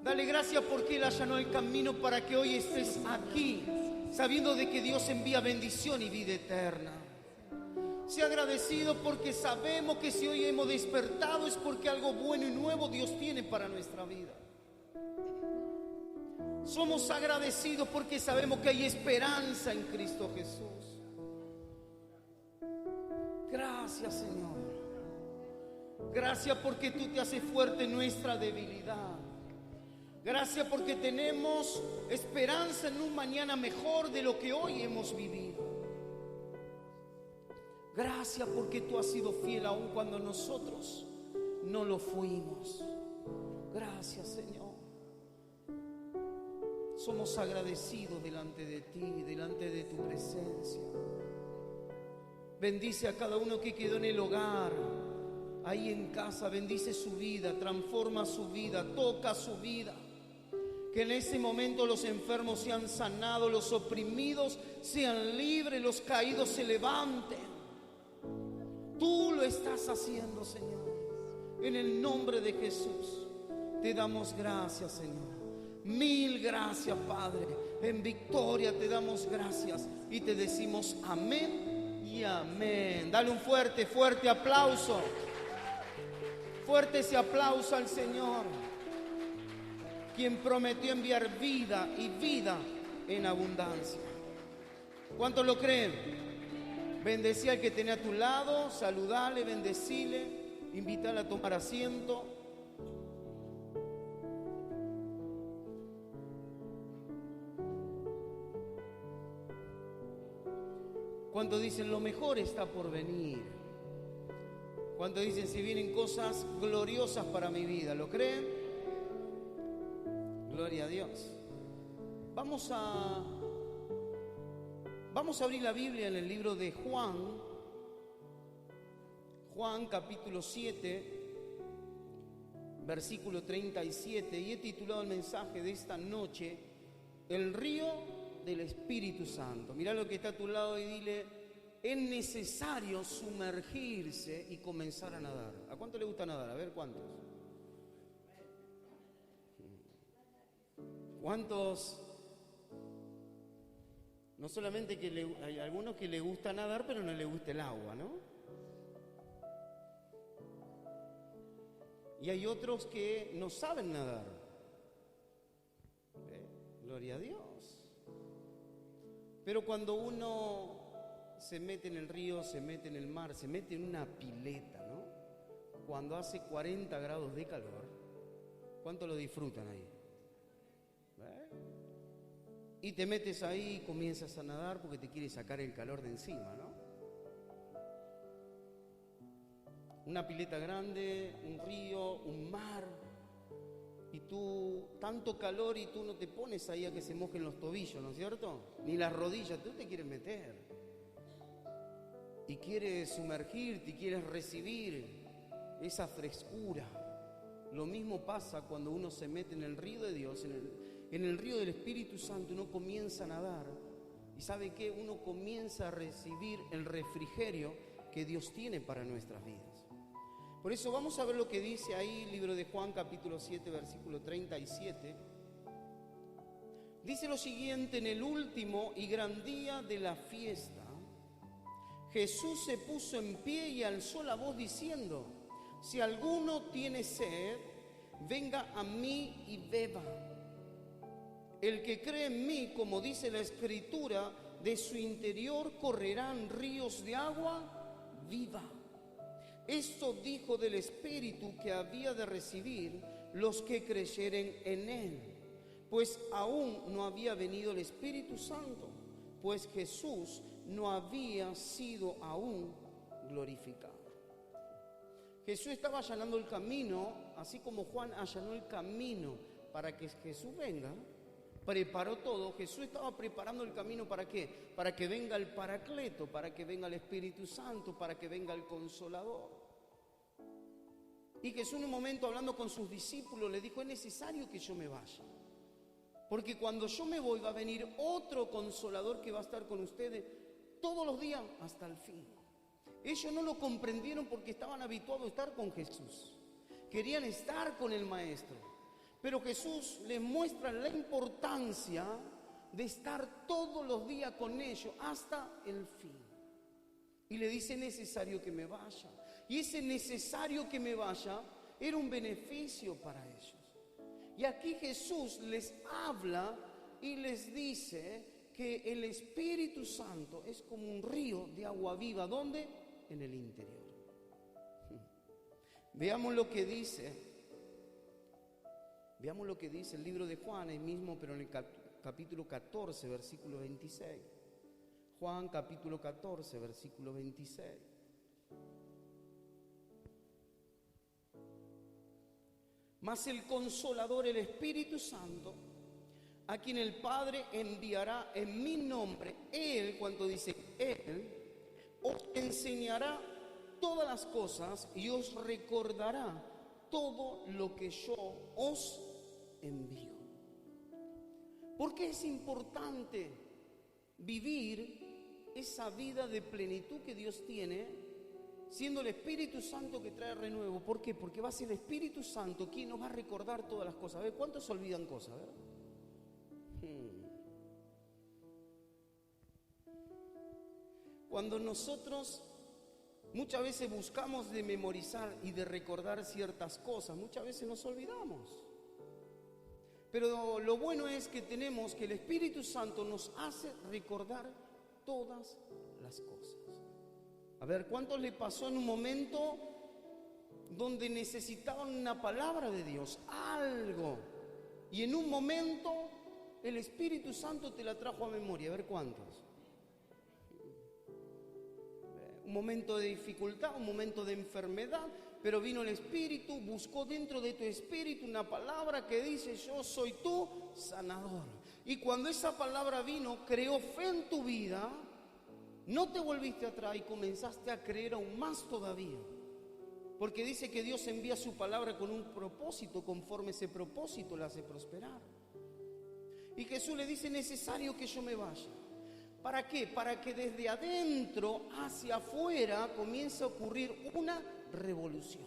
Dale gracias porque Él allanó el camino para que hoy estés aquí, sabiendo de que Dios envía bendición y vida eterna. Sea agradecido porque sabemos que si hoy hemos despertado es porque algo bueno y nuevo Dios tiene para nuestra vida. Somos agradecidos porque sabemos que hay esperanza en Cristo Jesús. Gracias, Señor. Gracias porque tú te haces fuerte en nuestra debilidad. Gracias porque tenemos esperanza en un mañana mejor de lo que hoy hemos vivido. Gracias porque tú has sido fiel aun cuando nosotros no lo fuimos. Gracias, Señor. Somos agradecidos delante de ti, delante de tu presencia. Bendice a cada uno que quedó en el hogar, ahí en casa. Bendice su vida, transforma su vida, toca su vida. Que en ese momento los enfermos sean sanados, los oprimidos sean libres, los caídos se levanten. Tú lo estás haciendo, Señor. En el nombre de Jesús te damos gracias, Señor. Mil gracias, Padre. En victoria te damos gracias y te decimos amén y amén. Dale un fuerte, fuerte aplauso. Fuerte ese aplauso al Señor, quien prometió enviar vida y vida en abundancia. ¿Cuántos lo creen? Bendecí al que tenía a tu lado, saludale, bendecile, invítale a tomar asiento. ¿Cuántos dicen lo mejor está por venir? ¿Cuántos dicen si vienen cosas gloriosas para mi vida? ¿Lo creen? Gloria a Dios. Vamos a abrir la Biblia en el libro de Juan capítulo 7, versículo 37, y he titulado el mensaje de esta noche, El río del Espíritu Santo. Mirá lo que está a tu lado y dile, es necesario sumergirse y comenzar a nadar. ¿A cuánto le gusta nadar? A ver, ¿cuántos? ¿Cuántos? No solamente que hay algunos que le gusta nadar, pero no le gusta el agua, ¿no? Y hay otros que no saben nadar. Gloria a Dios. Pero cuando uno se mete en el río, se mete en el mar, se mete en una pileta, ¿no? Cuando hace 40 grados de calor, ¿cuánto lo disfrutan ahí? Y te metes ahí y comienzas a nadar porque te quieres sacar el calor de encima, ¿no? Una pileta grande, un río, un mar, y tú, tanto calor y tú no te pones ahí a que se mojen los tobillos, ¿no es cierto? Ni las rodillas, tú te quieres meter. Y quieres sumergirte y quieres recibir esa frescura. Lo mismo pasa cuando uno se mete en el río de Dios, en el río del Espíritu Santo. Uno comienza a nadar y ¿sabe qué? Uno comienza a recibir el refrigerio que Dios tiene para nuestras vidas. Por eso vamos a ver lo que dice ahí, libro de Juan capítulo 7, versículo 37. Dice lo siguiente: en el último y gran día de la fiesta, Jesús se puso en pie y alzó la voz diciendo: si alguno tiene sed, venga a mí y beba. El que cree en mí, como dice la Escritura, de su interior correrán ríos de agua viva. Esto dijo del Espíritu que había de recibir los que creyeren en él, pues aún no había venido el Espíritu Santo, pues Jesús no había sido aún glorificado. Jesús estaba allanando el camino, así como Juan allanó el camino para que Jesús venga. Preparó todo. Jesús estaba preparando el camino ¿para qué? Para que venga el Paracleto, para que venga el Espíritu Santo, para que venga el Consolador. Y Jesús en un momento, hablando con sus discípulos, le dijo: es necesario que yo me vaya, porque cuando yo me voy va a venir otro Consolador que va a estar con ustedes todos los días hasta el fin. Ellos no lo comprendieron porque estaban habituados a estar con Jesús, querían estar con el Maestro. Pero Jesús les muestra la importancia de estar todos los días con ellos hasta el fin. Y le dice: necesario que me vaya. Y ese necesario que me vaya era un beneficio para ellos. Y aquí Jesús les habla y les dice que el Espíritu Santo es como un río de agua viva. ¿Dónde? En el interior. Veamos lo que dice. Veamos lo que dice el libro de Juan, el mismo, pero en el capítulo 14, versículo 26. Juan capítulo 14, versículo 26. Mas el Consolador, el Espíritu Santo, a quien el Padre enviará en mi nombre, Él, cuando dice Él, os enseñará todas las cosas y os recordará todo lo que yo os envío. ¿Por qué es importante vivir esa vida de plenitud que Dios tiene, siendo el Espíritu Santo que trae renuevo? ¿Por qué? Porque va a ser el Espíritu Santo quien nos va a recordar todas las cosas. A ver, ¿cuántos se olvidan cosas? A ver. Cuando nosotros muchas veces buscamos de memorizar y de recordar ciertas cosas, muchas veces nos olvidamos. Pero lo bueno es que tenemos que el Espíritu Santo nos hace recordar todas las cosas. A ver, ¿cuántos le pasó en un momento donde necesitaban una palabra de Dios, algo, y en un momento el Espíritu Santo te la trajo a memoria? A ver, ¿cuántos? Un momento de dificultad, un momento de enfermedad, pero vino el Espíritu, buscó dentro de tu espíritu una palabra que dice: yo soy tu sanador. Y cuando esa palabra vino, creó fe en tu vida, no te volviste atrás y comenzaste a creer aún más todavía. Porque dice que Dios envía su palabra con un propósito, conforme ese propósito la hace prosperar. Y Jesús le dice: necesario que yo me vaya. ¿Para qué? Para que desde adentro hacia afuera comience a ocurrir una revolución.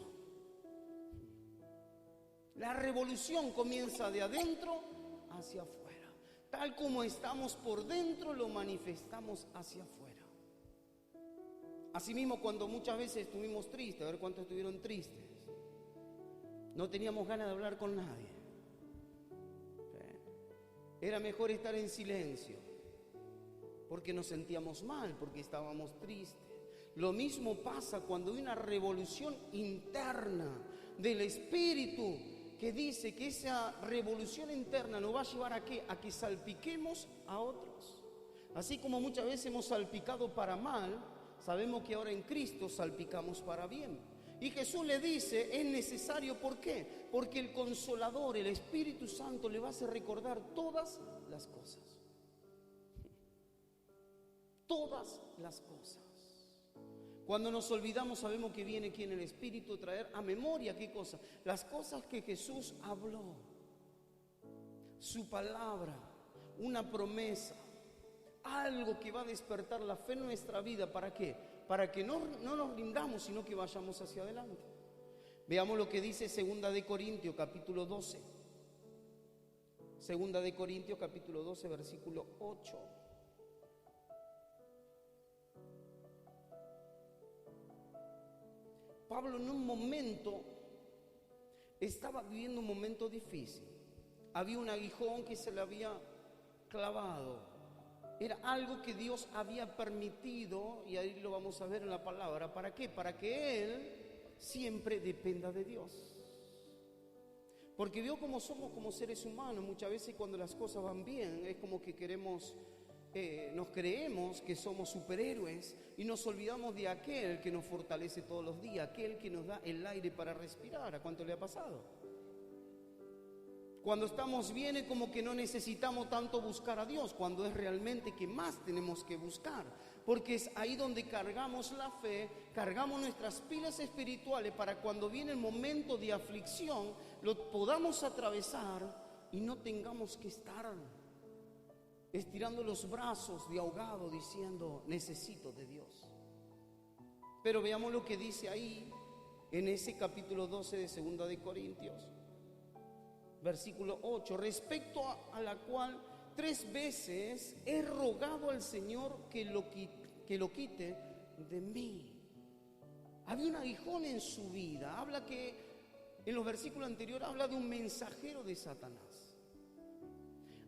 La revolución comienza de adentro hacia afuera. Tal como estamos por dentro, lo manifestamos hacia afuera. Asimismo, cuando muchas veces estuvimos tristes, a ver cuántos estuvieron tristes, no teníamos ganas de hablar con nadie. Era mejor estar en silencio, porque nos sentíamos mal, porque estábamos tristes. Lo mismo pasa cuando hay una revolución interna del Espíritu, que dice que esa revolución interna nos va a llevar ¿a qué? A que salpiquemos a otros. Así como muchas veces hemos salpicado para mal, sabemos que ahora en Cristo salpicamos para bien. Y Jesús le dice: es necesario. ¿Por qué? Porque el Consolador, el Espíritu Santo, le va a hacer recordar todas las cosas. Todas las cosas. Cuando nos olvidamos, sabemos que viene quien, el Espíritu, a traer a memoria ¿qué cosa? Las cosas que Jesús habló, su palabra, una promesa, algo que va a despertar la fe en nuestra vida. ¿Para qué? Para que no nos rindamos, sino que vayamos hacia adelante. Veamos lo que dice 2 de Corintios capítulo 12. 2 de Corintios capítulo 12, versículo 8. Pablo en un momento estaba viviendo un momento difícil. Había un aguijón que se le había clavado. Era algo que Dios había permitido, y ahí lo vamos a ver en la palabra. ¿Para qué? Para que él siempre dependa de Dios. Porque vio cómo somos como seres humanos. Muchas veces cuando las cosas van bien, es como que nos creemos que somos superhéroes y nos olvidamos de aquel que nos fortalece todos los días, aquel que nos da el aire para respirar. ¿A cuánto le ha pasado? Cuando estamos bien es como que no necesitamos tanto buscar a Dios, cuando es realmente que más tenemos que buscar, porque es ahí donde cargamos la fe, cargamos nuestras pilas espirituales para cuando viene el momento de aflicción lo podamos atravesar y no tengamos que estar estirando los brazos de ahogado diciendo: necesito de Dios. Pero veamos lo que dice ahí en ese capítulo 12 de 2 de Corintios. Versículo 8, respecto a la cual 3 veces he rogado al Señor que lo quite de mí. Había un aguijón en su vida. Habla que en los versículos anteriores habla de un mensajero de Satanás.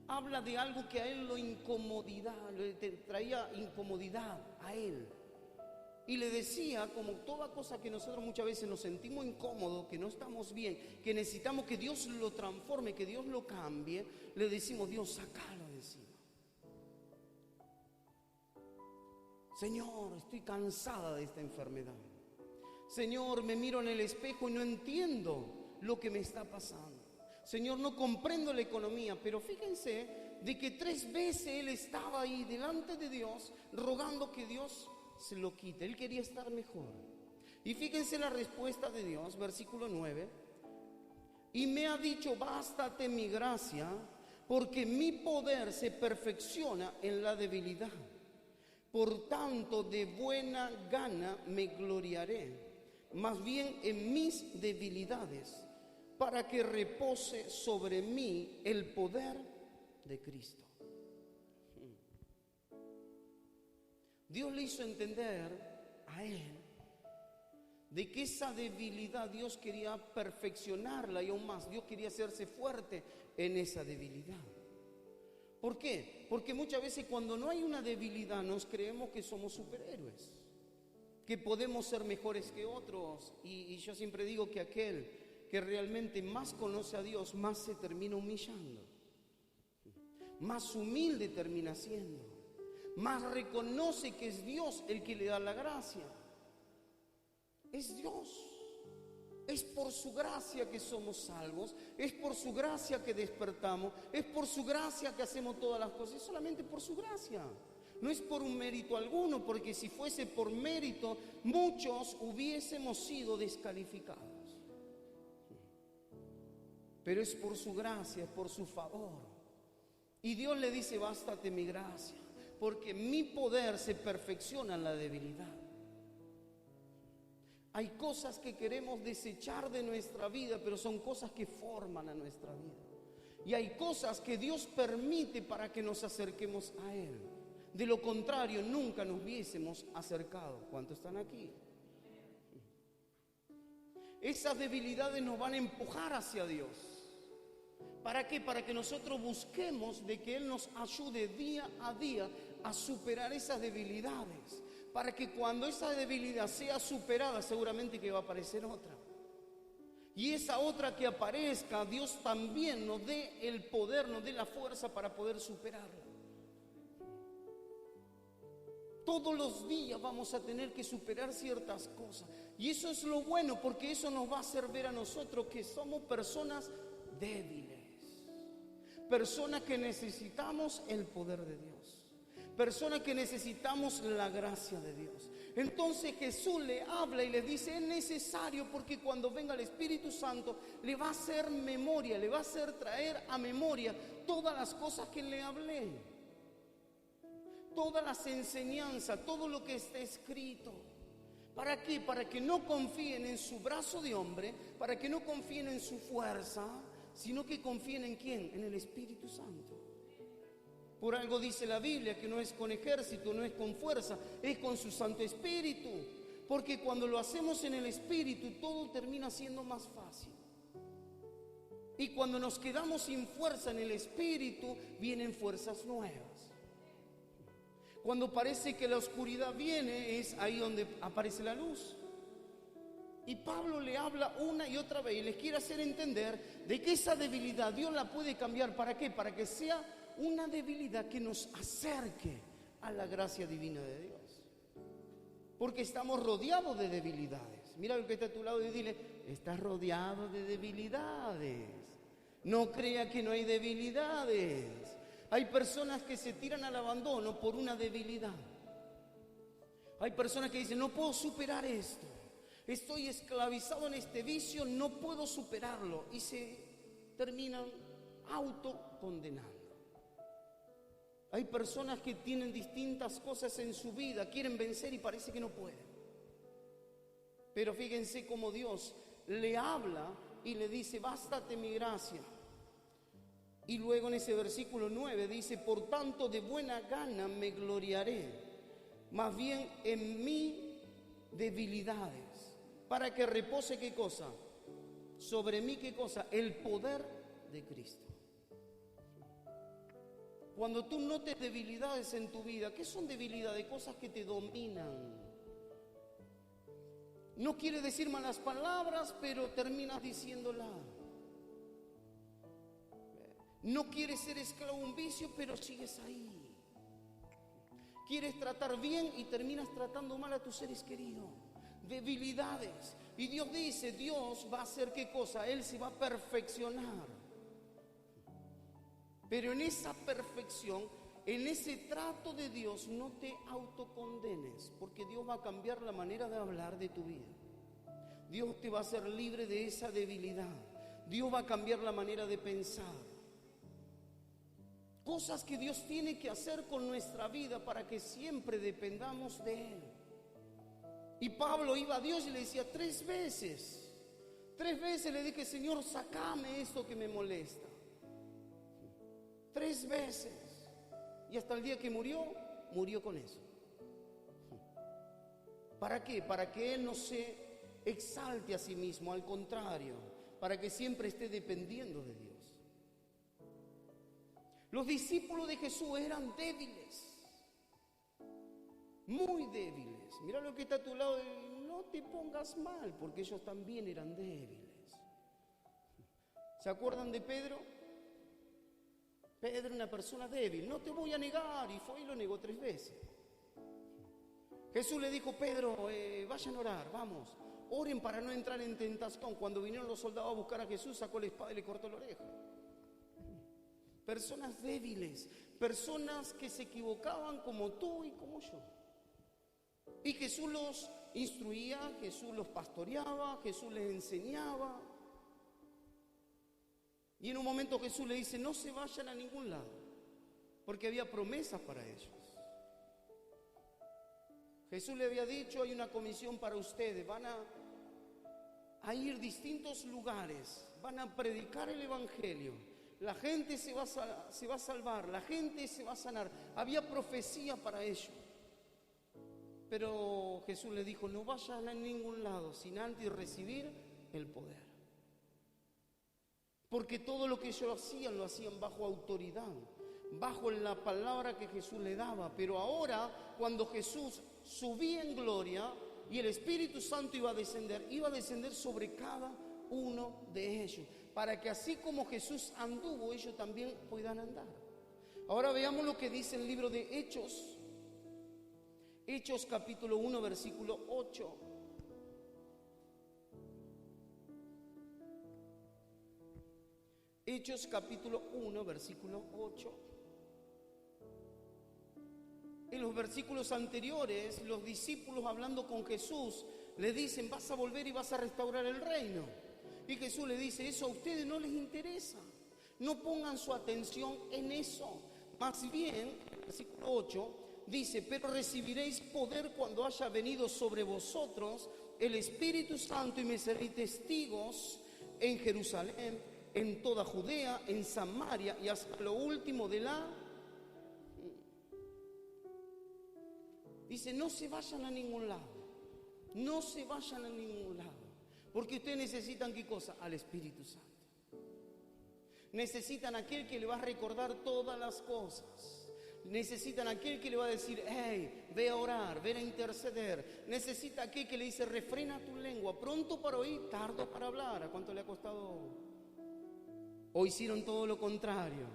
Habla de algo que a él le traía incomodidad a él. Y le decía, como toda cosa que nosotros muchas veces nos sentimos incómodos, que no estamos bien, que necesitamos que Dios lo transforme, que Dios lo cambie, le decimos: Dios, sácalo de encima. Señor, estoy cansada de esta enfermedad. Señor, me miro en el espejo y no entiendo lo que me está pasando. Señor, no comprendo la economía. Pero fíjense de que 3 veces él estaba ahí delante de Dios rogando que Dios se lo quite. Él quería estar mejor. Y fíjense la respuesta de Dios, versículo 9. Y me ha dicho: bástate mi gracia, porque mi poder se perfecciona en la debilidad. Por tanto, de buena gana me gloriaré, más bien en mis debilidades, para que repose sobre mí el poder de Cristo. Dios le hizo entender a él de que esa debilidad Dios quería perfeccionarla, y aún más, Dios quería hacerse fuerte en esa debilidad. ¿Por qué? Porque muchas veces cuando no hay una debilidad nos creemos que somos superhéroes, que podemos ser mejores que otros, y yo siempre digo que aquel que realmente más conoce a Dios más se termina humillando, más humilde termina siendo, más reconoce que es Dios el que le da la gracia. Es Dios. Es por su gracia que somos salvos, es por su gracia que despertamos, es por su gracia que hacemos todas las cosas, es solamente por su gracia. No es por un mérito alguno, porque si fuese por mérito, muchos hubiésemos sido descalificados. Pero es por su gracia, es por su favor. Y Dios le dice: bástate mi gracia, porque mi poder se perfecciona en la debilidad. Hay cosas que queremos desechar de nuestra vida, pero son cosas que forman a nuestra vida. Y hay cosas que Dios permite para que nos acerquemos a Él. De lo contrario, nunca nos hubiésemos acercado. ¿Cuántos están aquí? Esas debilidades nos van a empujar hacia Dios. ¿Para qué? Para que nosotros busquemos de que Él nos ayude día a día a superar esas debilidades. Para que cuando esa debilidad sea superada, seguramente que va a aparecer otra. Y esa otra que aparezca, Dios también nos dé el poder, nos dé la fuerza para poder superarla. Todos los días vamos a tener que superar ciertas cosas. Y eso es lo bueno, porque eso nos va a hacer ver a nosotros que somos personas débiles. Personas que necesitamos el poder de Dios. Personas que necesitamos la gracia de Dios. Entonces Jesús le habla y le dice: es necesario, porque cuando venga el Espíritu Santo le va a hacer memoria, le va a hacer traer a memoria todas las cosas que le hablé, todas las enseñanzas, todo lo que está escrito. ¿Para qué? Para que no confíen en su brazo de hombre, para que no confíen en su fuerza, sino que confíen en ¿quién? En el Espíritu Santo. Por algo dice la Biblia que no es con ejército, no es con fuerza, es con su Santo Espíritu. Porque cuando lo hacemos en el Espíritu, todo termina siendo más fácil. Y cuando nos quedamos sin fuerza en el Espíritu, vienen fuerzas nuevas. Cuando parece que la oscuridad viene, es ahí donde aparece la luz. Y Pablo le habla una y otra vez y les quiere hacer entender de que esa debilidad Dios la puede cambiar. ¿Para qué? Para que sea una debilidad que nos acerque a la gracia divina de Dios. Porque estamos rodeados de debilidades. Mira al que está a tu lado y dile: estás rodeado de debilidades. No crea que no hay debilidades. Hay personas que se tiran al abandono por una debilidad. Hay personas que dicen: no puedo superar esto. Estoy esclavizado en este vicio, no puedo superarlo. Y se terminan autocondenando. Hay personas que tienen distintas cosas en su vida, quieren vencer y parece que no pueden. Pero fíjense cómo Dios le habla y le dice: bástate mi gracia, Y luego en ese versículo 9 dice, por tanto de buena gana me gloriaré, más bien en mi debilidades, para que repose ¿qué cosa? Sobre mí ¿qué cosa? El poder de Cristo. Cuando tú notes debilidades en tu vida, ¿qué son debilidades? Cosas que te dominan. No quiere decir malas palabras, pero terminas diciéndolas. No quieres ser esclavo de un vicio, pero sigues ahí. Quieres tratar bien y terminas tratando mal a tus seres queridos. Debilidades. Y Dios dice, Dios va a hacer ¿qué cosa? Él se va a perfeccionar. Pero en esa perfección, en ese trato de Dios, no te autocondenes, porque Dios va a cambiar la manera de hablar de tu vida. Dios te va a hacer libre de esa debilidad. Dios va a cambiar la manera de pensar. Cosas que Dios tiene que hacer con nuestra vida para que siempre dependamos de Él. Y Pablo iba a Dios y le decía 3 veces. 3 veces le dije, Señor, sácame esto que me molesta. 3 veces. Y hasta el día que murió con eso. ¿Para qué? Para que Él no se exalte a sí mismo, al contrario, para que siempre esté dependiendo de Dios. Los discípulos de Jesús eran débiles, muy débiles. Mira lo que está a tu lado y no te pongas mal, porque ellos también eran débiles. ¿Se acuerdan de Pedro? Pedro, una persona débil, no te voy a negar, y fue y lo negó 3 veces. Jesús le dijo, Pedro, vayan a orar, vamos, oren para no entrar en tentación. Cuando vinieron los soldados a buscar a Jesús, sacó la espada y le cortó la oreja. Personas débiles, personas que se equivocaban como tú y como yo. Y Jesús los instruía, Jesús los pastoreaba, Jesús les enseñaba. Y en un momento Jesús le dice, no se vayan a ningún lado, porque había promesas para ellos. Jesús le había dicho, hay una comisión para ustedes, van a ir a distintos lugares, van a predicar el evangelio. La gente se va a salvar, la gente se va a sanar. Había profecía para ello. Pero Jesús le dijo, no vayan a ningún lado sin antes recibir el poder. Porque todo lo que ellos hacían, lo hacían bajo autoridad, bajo la palabra que Jesús le daba. Pero ahora, cuando Jesús subía en gloria y el Espíritu Santo iba a descender sobre cada uno de ellos, para que así como Jesús anduvo, ellos también puedan andar. Ahora veamos lo que dice el libro de Hechos. Hechos capítulo 1, versículo 8. Hechos capítulo 1, versículo 8. En los versículos anteriores, los discípulos hablando con Jesús le dicen, vas a volver y vas a restaurar el reino. Y Jesús le dice, eso a ustedes no les interesa. No pongan su atención en eso. Más bien, versículo 8, dice, pero recibiréis poder cuando haya venido sobre vosotros el Espíritu Santo y me seréis testigos en Jerusalén, en toda Judea, en Samaria y hasta lo último de la... Dice, no se vayan a ningún lado. No se vayan a ningún lado. Porque ustedes necesitan ¿qué cosa? Al Espíritu Santo. Necesitan aquel que le va a recordar todas las cosas. Necesitan aquel que le va a decir, hey, ve a orar, ve a interceder. Necesita aquel que le dice, refrena tu lengua, pronto para oír, tardo para hablar. ¿A cuánto le ha costado? O hicieron todo lo contrario.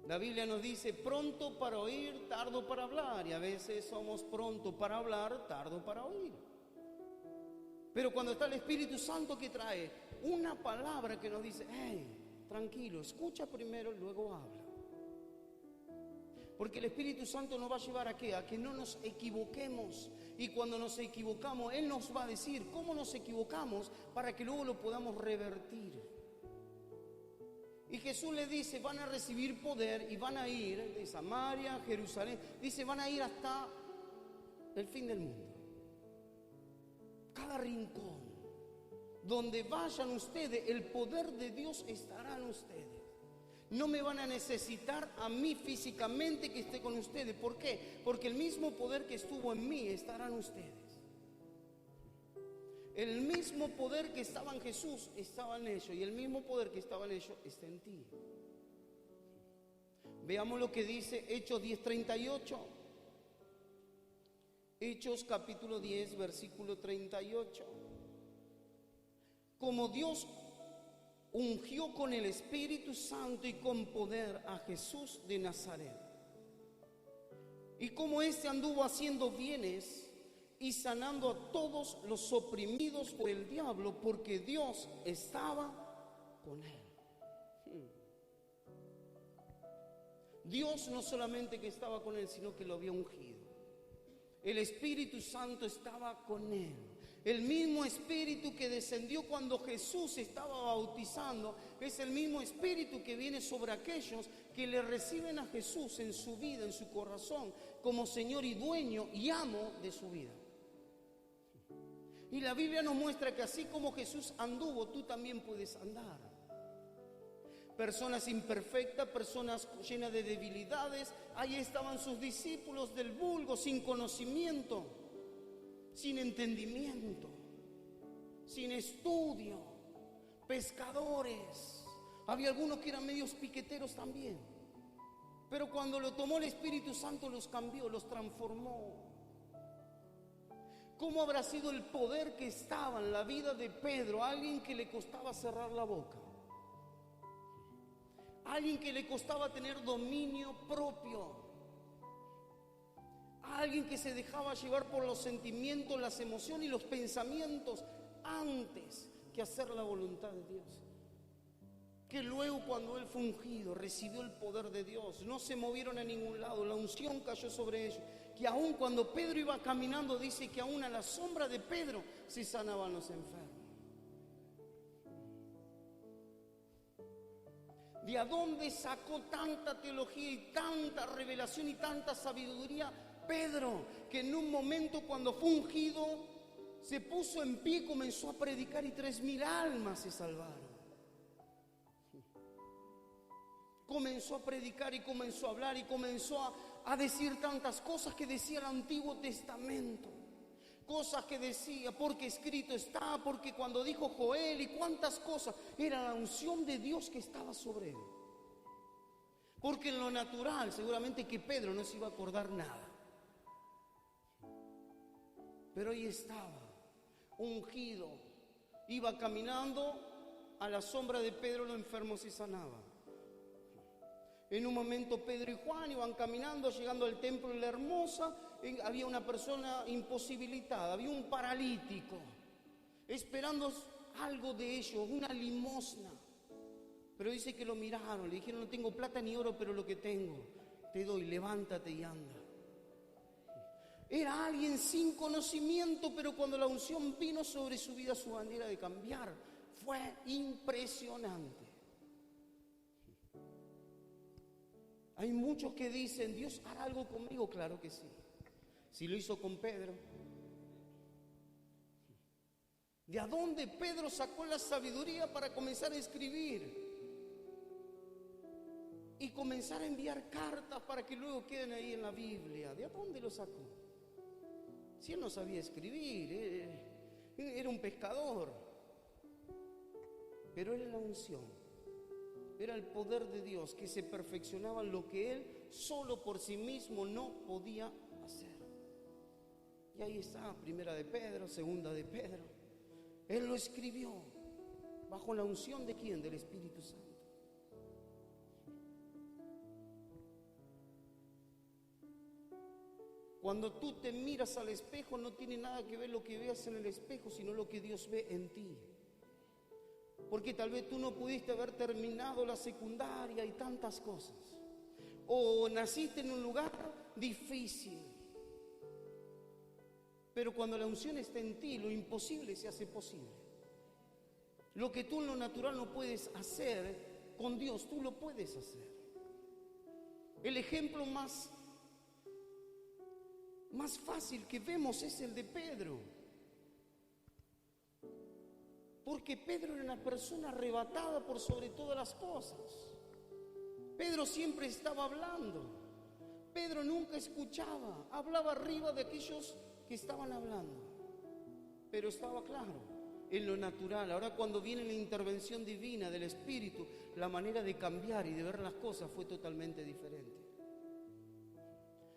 La Biblia nos dice, pronto para oír, tardo para hablar. Y a veces somos pronto para hablar, tardo para oír. Pero cuando está el Espíritu Santo, que trae una palabra que nos dice, hey, tranquilo, escucha primero y luego habla. Porque el Espíritu Santo nos va a llevar ¿a qué? A que no nos equivoquemos. Y cuando nos equivocamos, Él nos va a decir cómo nos equivocamos para que luego lo podamos revertir. Y Jesús le dice, van a recibir poder y van a ir de Samaria, Jerusalén. Dice, van a ir hasta el fin del mundo. Cada rincón. Donde vayan ustedes, el poder de Dios estará en ustedes. No me van a necesitar a mí físicamente que esté con ustedes. ¿Por qué? Porque el mismo poder que estuvo en mí estará en ustedes. El mismo poder que estaba en Jesús estaba en ellos, y el mismo poder que estaba en ellos está en ti. Veamos lo que dice Hechos 10:38. Hechos capítulo 10, versículo 38. Como Dios ungió con el Espíritu Santo y con poder a Jesús de Nazaret, y como éste anduvo haciendo bienes y sanando a todos los oprimidos por el diablo, porque Dios estaba con él. Dios no solamente que estaba con él, sino que lo había ungido. El Espíritu Santo estaba con él. El mismo Espíritu que descendió cuando Jesús estaba bautizando es el mismo Espíritu que viene sobre aquellos que le reciben a Jesús en su vida, en su corazón, como Señor y dueño y amo de su vida. Y la Biblia nos muestra que así como Jesús anduvo, tú también puedes andar. Personas imperfectas, personas llenas de debilidades, ahí estaban sus discípulos del vulgo, sin conocimiento, sin entendimiento, sin estudio, pescadores. Había algunos que eran medios piqueteros también, pero cuando lo tomó el Espíritu Santo los cambió, los transformó. ¿Cómo habrá sido el poder que estaba en la vida de Pedro? Alguien que le costaba cerrar la boca, alguien que le costaba tener dominio propio, alguien que se dejaba llevar por los sentimientos, las emociones y los pensamientos antes que hacer la voluntad de Dios. Que luego, cuando él fue ungido, recibió el poder de Dios, no se movieron a ningún lado, la unción cayó sobre ellos. Que aún cuando Pedro iba caminando, dice que aún a la sombra de Pedro se sanaban los enfermos. ¿De a dónde sacó tanta teología y tanta revelación y tanta sabiduría Pedro? Que en un momento, cuando fue ungido, se puso en pie y comenzó a predicar, y 3.000 almas se salvaron. Comenzó a predicar y comenzó a hablar y comenzó a decir tantas cosas que decía el Antiguo Testamento. Cosas que decía, porque escrito está, porque cuando dijo Joel, y cuántas cosas. Era la unción de Dios que estaba sobre él. Porque en lo natural, seguramente que Pedro no se iba a acordar nada. Pero ahí estaba, ungido. Iba caminando, a la sombra de Pedro los enfermos se sanaban. En un momento Pedro y Juan iban caminando, llegando al templo de la Hermosa. Había una persona imposibilitada, había un paralítico, esperando algo de ellos, una limosna. Pero dice que lo miraron, le dijeron: no tengo plata ni oro, pero lo que tengo te doy, levántate y anda. Era alguien sin conocimiento, pero cuando la unción vino sobre su vida, su manera de cambiar fue impresionante. Hay muchos que dicen: Dios hará algo conmigo. Claro que sí. Si lo hizo con Pedro. ¿De a dónde Pedro sacó la sabiduría para comenzar a escribir? Y comenzar a enviar cartas para que luego queden ahí en la Biblia. ¿De a dónde lo sacó? Si él no sabía escribir, era un pescador. Pero era la unción. Era el poder de Dios que se perfeccionaba en lo que él solo por sí mismo no podía hacer. Y ahí está, primera de Pedro, segunda de Pedro. Él lo escribió bajo la unción de ¿quién? Del Espíritu Santo. Cuando tú te miras al espejo, no tiene nada que ver lo que veas en el espejo, sino lo que Dios ve en ti. Porque tal vez tú no pudiste haber terminado la secundaria y tantas cosas. O naciste en un lugar difícil. Pero cuando la unción está en ti, lo imposible se hace posible. Lo que tú en lo natural no puedes hacer, con Dios tú lo puedes hacer. El ejemplo más fácil que vemos es el de Pedro. Porque Pedro era una persona arrebatada por sobre todas las cosas. Pedro siempre estaba hablando. Pedro nunca escuchaba, hablaba arriba de aquellos que estaban hablando. Pero estaba claro, en lo natural. Ahora cuando viene la intervención divina del Espíritu, la manera de cambiar y de ver las cosas fue totalmente diferente.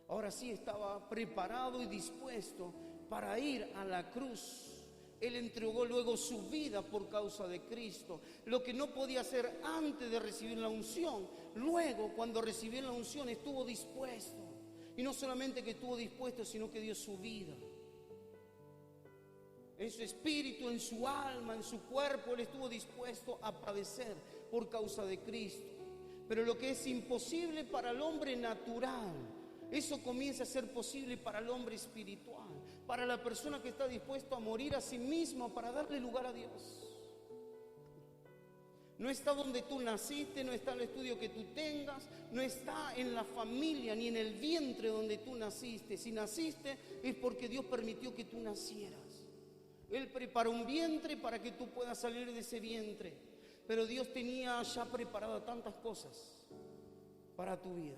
Ahora sí estaba preparado y dispuesto para ir a la cruz. Él entregó luego su vida por causa de Cristo. Lo que no podía hacer antes de recibir la unción, luego cuando recibió la unción estuvo dispuesto. Y no solamente que estuvo dispuesto, sino que dio su vida. En su espíritu, en su alma, en su cuerpo, Él estuvo dispuesto a padecer por causa de Cristo. Pero lo que es imposible para el hombre natural, eso comienza a ser posible para el hombre espiritual, para la persona que está dispuesto a morir a sí mismo para darle lugar a Dios. No está donde tú naciste, no está en el estudio que tú tengas, no está en la familia ni en el vientre donde tú naciste. Si naciste es porque Dios permitió que tú nacieras. Él preparó un vientre para que tú puedas salir de ese vientre. Pero Dios tenía ya preparado tantas cosas para tu vida,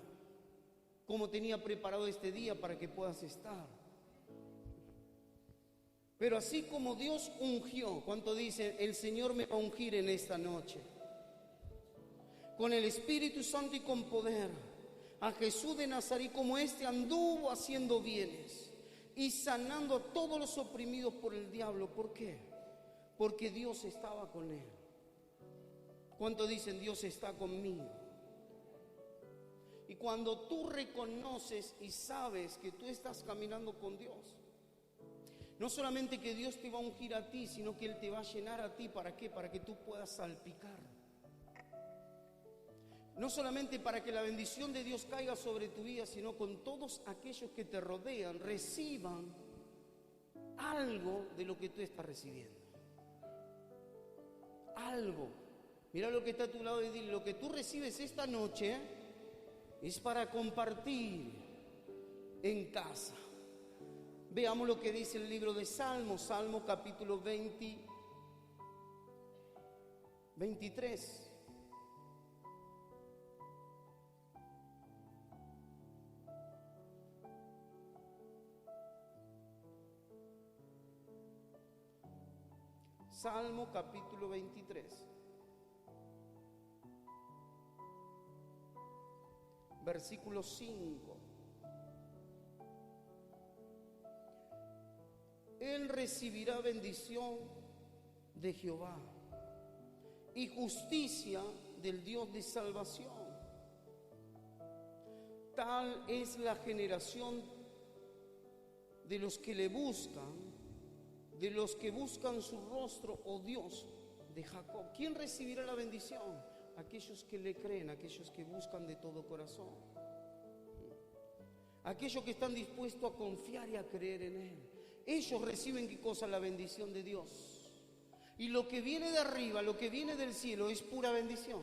como tenía preparado este día para que puedas estar. Pero así como Dios ungió, ¿cuánto dicen? El Señor me va a ungir en esta noche con el Espíritu Santo y con poder, a Jesús de Nazaret, como este anduvo haciendo bienes y sanando a todos los oprimidos por el diablo. ¿Por qué? Porque Dios estaba con él. ¿Cuánto dicen? Dios está conmigo. Y cuando tú reconoces y sabes que tú estás caminando con Dios, no solamente que Dios te va a ungir a ti, sino que Él te va a llenar a ti. ¿Para qué? Para que tú puedas salpicar. No solamente para que la bendición de Dios caiga sobre tu vida, sino con todos aquellos que te rodean, reciban algo de lo que tú estás recibiendo. Algo. Mira lo que está a tu lado y dile: lo que tú recibes esta noche es para compartir en casa. Veamos lo que dice el libro de Salmos, Salmo capítulo 23. Salmo capítulo 23. Versículo 5. Él recibirá bendición de Jehová y justicia del Dios de salvación. Tal es la generación de los que le buscan, de los que buscan su rostro, oh Dios de Jacob. ¿Quién recibirá la bendición? Aquellos que le creen, aquellos que buscan de todo corazón, aquellos que están dispuestos a confiar y a creer en Él. Ellos reciben, ¿qué cosa? La bendición de Dios. Y lo que viene de arriba, lo que viene del cielo, es pura bendición.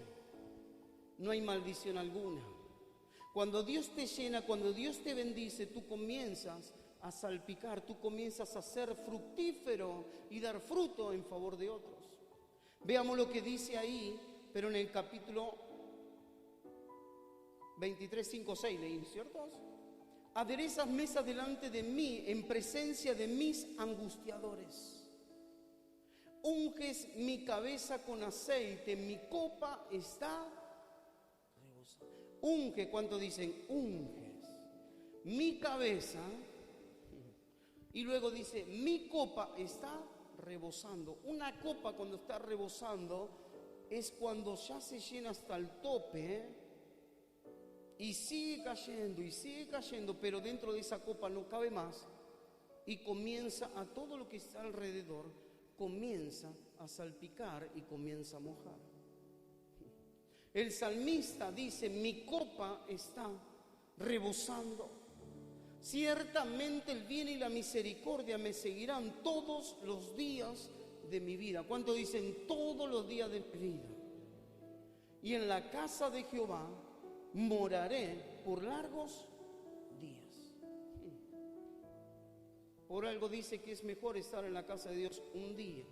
No hay maldición alguna. Cuando Dios te llena, cuando Dios te bendice, tú comienzas a salpicar, tú comienzas a ser fructífero y dar fruto en favor de otros. Veamos lo que dice ahí, pero en el capítulo 23, 5, 6 leí, ¿cierto? Aderezas mesas delante de mí en presencia de mis angustiadores. Unges mi cabeza con aceite, mi copa está rebosando. Unge, ¿cuánto dicen? Unges mi cabeza. Y luego dice, mi copa está rebosando. Una copa cuando está rebosando es cuando ya se llena hasta el tope, y sigue cayendo, pero dentro de esa copa no cabe más y comienza a todo lo que está alrededor, comienza a salpicar y comienza a mojar. El salmista dice, mi copa está rebosando. Ciertamente el bien y la misericordia me seguirán todos los días de mi vida. ¿Cuánto dicen? Todos los días de mi vida. Y en la casa de Jehová moraré por largos días. Por algo dice que es mejor estar en la casa de Dios un día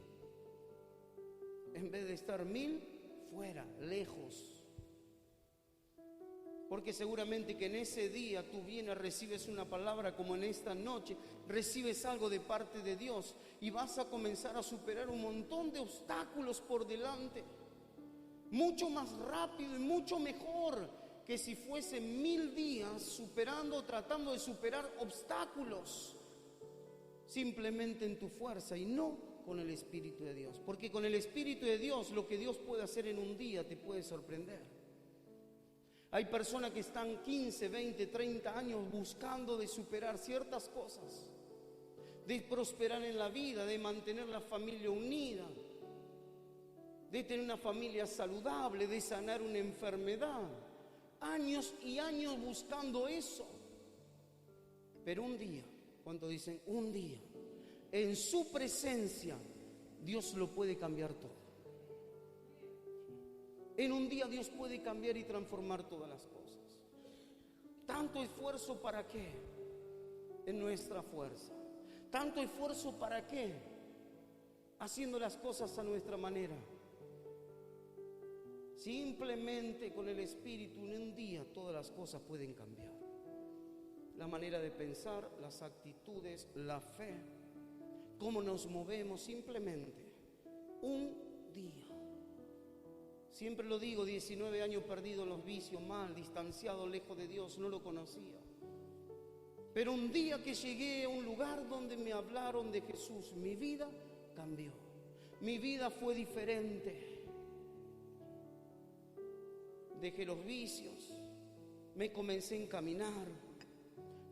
en vez de estar 1000 fuera, lejos. Porque seguramente que en ese día tú vienes, recibes una palabra como en esta noche, recibes algo de parte de Dios y vas a comenzar a superar un montón de obstáculos por delante. Mucho más rápido y mucho mejor que si fuese 1000 días superando, tratando de superar obstáculos simplemente en tu fuerza y no con el Espíritu de Dios. Porque con el Espíritu de Dios lo que Dios puede hacer en un día te puede sorprender. Hay personas que están 15, 20, 30 años buscando de superar ciertas cosas, de prosperar en la vida, de mantener la familia unida, de tener una familia saludable, de sanar una enfermedad. Años y años buscando eso. Pero un día, cuando dicen un día, en su presencia, Dios lo puede cambiar todo. En un día Dios puede cambiar y transformar todas las cosas. ¿Tanto esfuerzo para qué? En nuestra fuerza. ¿Tanto esfuerzo para qué? Haciendo las cosas a nuestra manera. Simplemente con el Espíritu en un día todas las cosas pueden cambiar. La manera de pensar, las actitudes, la fe, cómo nos movemos, simplemente un día. Siempre lo digo, 19 años perdido en los vicios, mal, distanciado, lejos de Dios, no lo conocía. Pero un día que llegué a un lugar donde me hablaron de Jesús, mi vida cambió. Mi vida fue diferente. Dejé los vicios, me comencé a encaminar,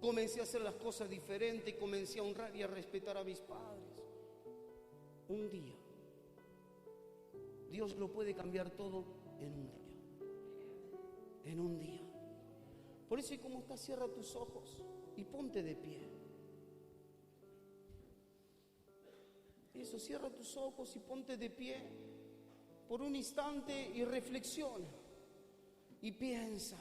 comencé a hacer las cosas diferentes, comencé a honrar y a respetar a mis padres. Un día. Dios lo puede cambiar todo en un día. En un día. Por eso, como estás, cierra tus ojos y ponte de pie. Eso, cierra tus ojos y ponte de pie por un instante y reflexiona y piensa.